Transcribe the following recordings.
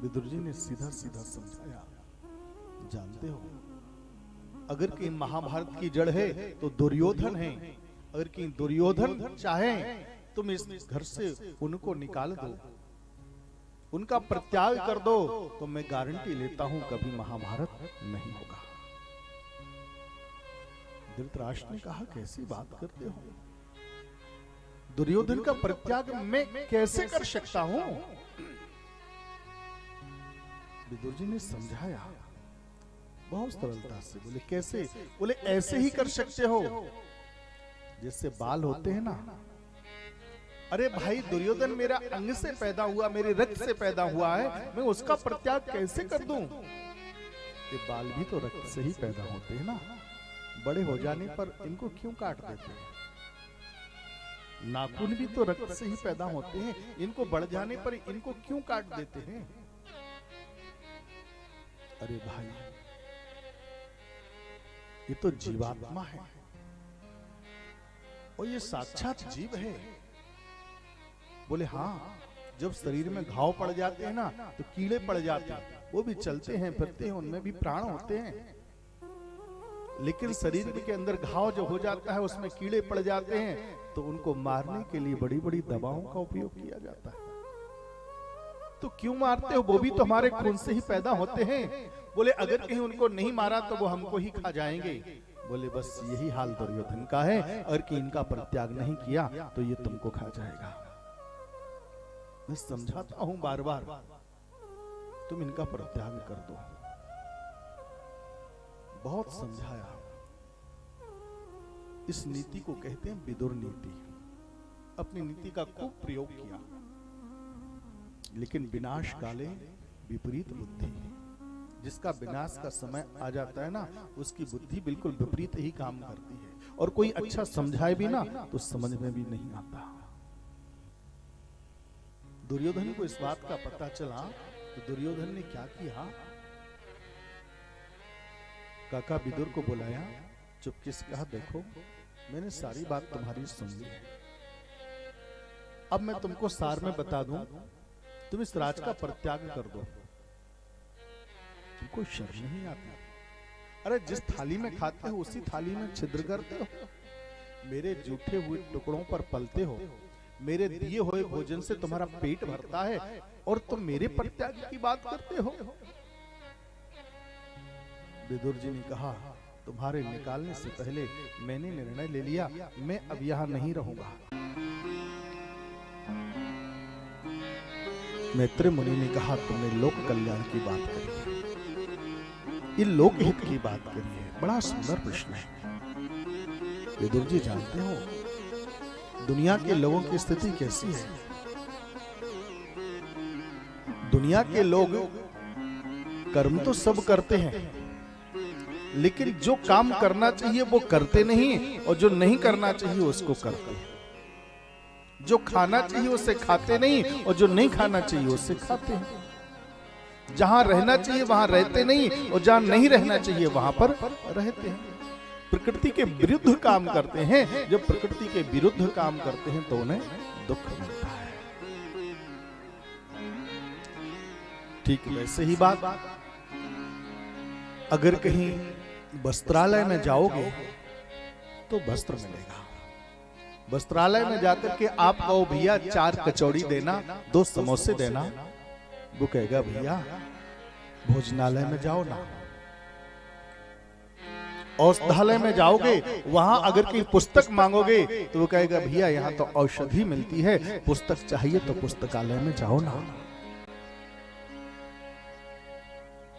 विदुर जी ने सीधा सीधा समझाया, जानते हो अगर कहीं महाभारत की जड़ है तो दुर्योधन है। अगर कहीं दुर्योधन चाहे तुम इस घर से उनको निकाल दो, उनका प्रत्याग कर दो, तो मैं गारंटी लेता हूं कभी महाभारत नहीं होगा। धृतराष्ट्र ने कहा, कैसी बात करते हो? दुर्योधन का प्रत्याग मैं कैसे कर सकता हूं? विदुर जी ने समझाया बहुत सरलता से। बोले कैसे? बोले ऐसे ही कर सकते हो जैसे बाल होते हैं ना। अरे भाई, दुर्योधन मेरा अंग से पैदा हुआ, मेरे रक्त से पैदा हुआ है, मैं उसका प्रत्याग कैसे कर दूं? ये बाल भी तो रक्त से ही पैदा होते हैं ना। बड़े हो जाने पर इनको क्यों काट देते हैं? नाखून भी तो रक्त से ही पैदा होते हैं, इनको बढ़ जाने पर इनको क्यों काट देते हैं? अरे भाई, ये तो जीवात्मा है और ये साक्षात जीव है। बोले हाँ, जब शरीर में घाव पड़ जाते हैं ना तो कीड़े पड़ जाते हैं, वो भी चलते हैं फिरते हैं, उनमें भी प्राण होते हैं। लेकिन शरीर के अंदर घाव जो हो जाता है उसमें कीड़े पड़ जाते हैं, तो उनको मारने के लिए बड़ी बड़ी दवाओं का उपयोग किया जाता है। तो क्यों मारते हो? वो भी तो हमारे खून से ही पैदा होते हैं। बोले अगर कहीं उनको नहीं मारा तो वो हमको ही खा जाएंगे। बोले बस यही हाल दुर्योधन का है, अगर कि इनका परित्याग नहीं किया तो ये तुमको खा जाएगा। मैं समझाता हूं बार बार, तुम इनका परित्याग कर दो। बहुत समझाया। इस नीति को कहते हैं विदुर नीति। अपनी नीति का खूब प्रयोग किया, लेकिन विनाश काले विपरीत बुद्धि। जिसका विनाश का समय आ जाता है ना, उसकी बुद्धि बिल्कुल विपरीत ही काम करती है, और कोई अच्छा समझाए भी ना तो समझ में भी नहीं आता। दुर्योधन को इस बात का पता चला तो दुर्योधन ने क्या किया? काका विदुर को बुलाया, चुपके से कहा, देखो मैंने सारी बात तुम्हारी सुन ली है, अब मैं तुमको सार में बता दूं, तुम इस राज का परित्याग कर दो। तुमको शर्म नहीं आती? अरे जिस थाली में खाते हो उसी थाली में छिद्र करते हो, मेरे जूठे हुए टुकड़ों पर पलते हो, मेरे दिए हुए भोजन से तुम्हारा पेट भरता है, और तुम मेरे परित्याग की बात करते हो। विदुर जी ने कहा, तुम्हारे निकालने से पहले मैंने निर्णय ले लिया, मैं अब यहां नहीं रहूंगा। मैत्रेय मुनि ने कहा, तुमने लोक कल्याण की बात करी है, ये लोक हित की बात करी है, बड़ा सुंदर प्रश्न है। विदुर जी जानते हो दुनिया के लोगों की स्थिति कैसी है? दुनिया के लोग कर्म तो सब करते हैं, लेकिन जो काम करना चाहिए वो करते नहीं, और जो नहीं करना चाहिए उसको करते हैं। जो खाना चाहिए उसे खाते नहीं, और जो नहीं खाना चाहिए उसे खाते हैं। जहां रहना चाहिए वहां रहते नहीं, और जहां नहीं रहना चाहिए वहां पर रहते हैं। प्रकृति के विरुद्ध काम करते हैं। जब प्रकृति के विरुद्ध काम करते हैं तो उन्हें दुख मिलता है। ठीक वैसे ही बात, अगर कहीं वस्त्रालय में जाओगे तो वस्त्र मिलेगा। वस्त्रालय में जाकर के आप कहो, भैया 4 कचौड़ी देना, 2 समोसे देना, वो कहेगा भैया भोजनालय में जाओ ना। औषधालय में जाओगे, वहां अगर कोई पुस्तक मांगोगे तो वो कहेगा भैया यहाँ तो औषधि मिलती है, पुस्तक चाहिए तो पुस्तकालय में जाओ ना।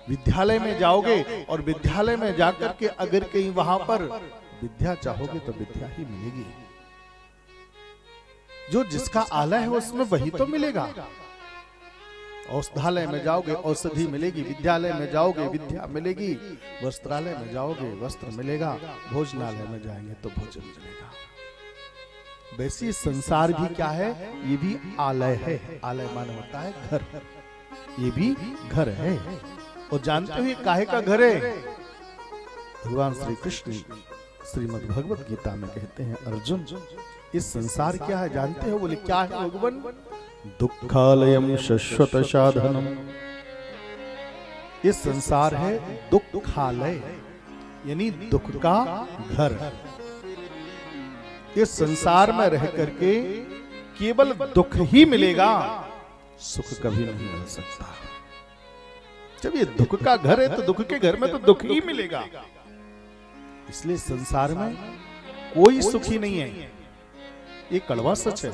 विद्यालय में जाओगे और विद्यालय में जाकर के अगर कहीं वहां पर विद्या चाहोगे तो विद्या ही मिलेगी। जो जिसका आलय है उसमें वही तो मिलेगा। औषधालय में जाओगे औषधि मिलेगी, विद्यालय में जाओगे विद्या मिलेगी, वस्त्रालय में जाओगे वस्त्र मिलेगा, भोजनालय में जाएंगे तो भोजन मिलेगा। वैसे संसार भी क्या है? ये भी आलय है। आलय माने होता है घर, ये भी घर है। और जानते हो ये काहे का घर है? भगवान श्री कृष्ण श्रीमद् भगवत गीता में कहते हैं, अर्जुन इस संसार क्या है जानते हो? बोले क्या है भगवान? दुःखालयं शाश्वत साधनम ये संसार है दुखालय, यानी दुख का घर। इस संसार में रह करके केवल दुख ही मिलेगा, सुख कभी नहीं मिल सकता। जब ये दुख का घर है तो दुख के घर में तो दुख ही मिलेगा। इसलिए संसार में कोई सुखी नहीं है, ये कड़वा सच है।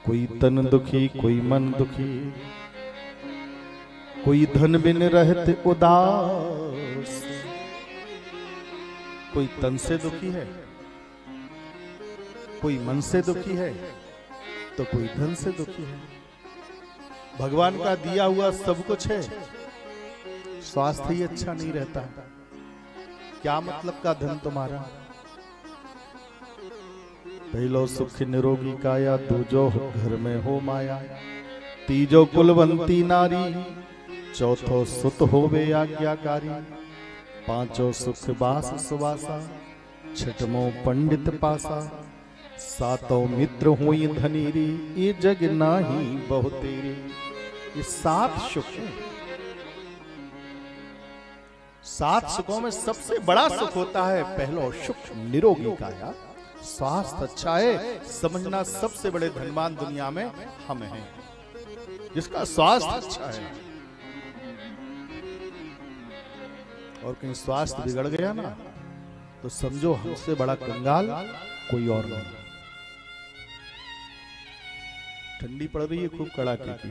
कोई तन दुखी, कोई मन दुखी, कोई धन बिन रहते उदास। कोई तन से दुखी है, कोई मन से दुखी है, तो कोई धन से दुखी है। भगवान का दिया हुआ सब कुछ है, स्वास्थ्य ही अच्छा नहीं रहता, क्या मतलब का धन तुम्हारा। पहलो सुख निरोगी काया, दूजो घर में हो माया, तीजो कुलवंती नारी, चौथो सुत होवे आज्ञाकारी, पांचो सुख बास सुवासा, छठमो पंडित पासा, सातों मित्र हुई धनीरी, ये जग नाही बहु तेरी। ये 7 सुख हैं। 7 सुखों में सबसे बड़ा सुख होता है पहलो सुख निरोगी काया, स्वास्थ्य अच्छा है। समझना सबसे बड़े धनवान दुनिया में हम हैं, जिसका स्वास्थ्य अच्छा है। और कहीं स्वास्थ्य बिगड़ गया ना, तो समझो हमसे बड़ा कंगाल कोई और नहीं। ठंडी पड़ रही है खूब कड़ाके की।